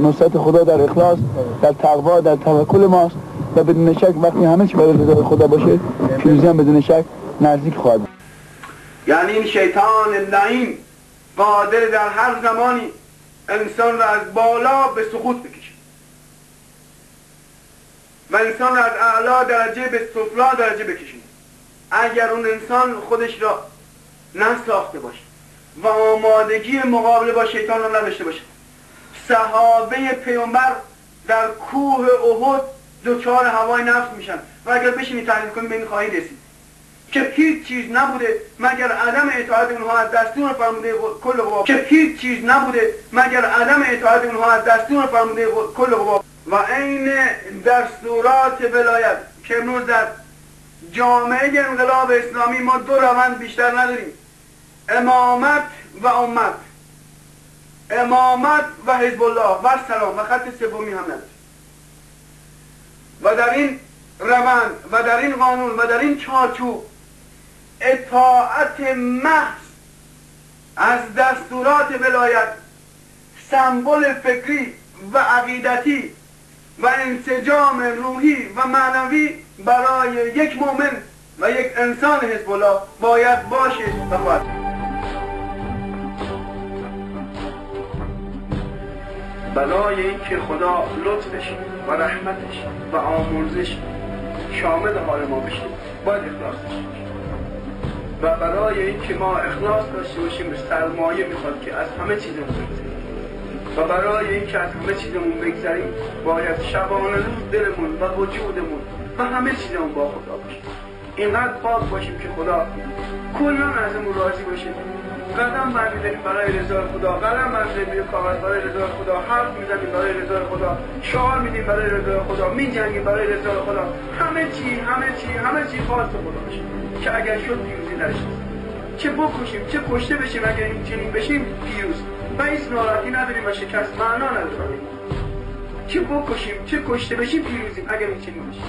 نصرت خدا در اخلاص، در تقوا، در توکل ماست و بدون شک وقتی همه چی برای رضای خدا باشه پیروزی هم بدون شک نزدیک خواهد بود. یعنی این شیطان لعین قادر در هر زمانی انسان را از بالا به سقوط بکشه و انسان را از اعلا درجه به سفلا درجه بکشه اگر اون انسان خودش را نساخته باشه و آمادگی مقابله با شیطان را نداشته باشه. صحابه پیامبر در کوه احد دچار هوای نفس میشن و اگر بشینی تحلیل کنی به این خواهی رسید که هیچ چیز نبوده مگر عدم اطاعت اونها از دستور فرموده کل قوا، که هیچ چیز نبوده مگر عدم اطاعت اونها از دستور فرموده کل قوا و عین دستورات ولایت که امروز در جامعه انقلاب اسلامی ما دو روند بیشتر نداریم، امامت و امت، امامت و حزب الله و سلام و خط سومی هم نداریم و در این روند و در این قانون و در این چارچوب اطاعت محض از دستورات ولایت سمبل فکری و عقیدتی و انسجام روحی و معنوی برای یک مؤمن و یک انسان حزب الله باید باشه و باید. برای اینکه خدا لطفش و رحمتش و آمرزش شامل حال ما بشه باید اخلاص داشته و برای اینکه ما اخلاص داشته باشیم سرمایه میخواد که از همه چیزمون بگذاریم و برای اینکه از همه چیزمون بگذاریم باید شبانه روز دلمون و وجودمون و همه چیزمون با خدا باشه. اینقدر پاک باشیم که خدا کلا ازمون راضی باشه. قدم برمی‌داریم برای رضای خدا، قدم برمی‌داریم کاغذ برای رضای خدا، حرف میزنیم برای رضای خدا، شعار میدیم برای رضای خدا، میجنگیم برای رضای خدا. همه چی خاص خدا باشه که اگر شد پیروزی درش چه بکشیم چه کشته بشیم اگر این چنین بشیم پیروز و هیچ ناراحتی نداریم و شکست معنا نداره. چه بکشیم چه کشته بشیم پیروزیم اگر این چنین بشیم.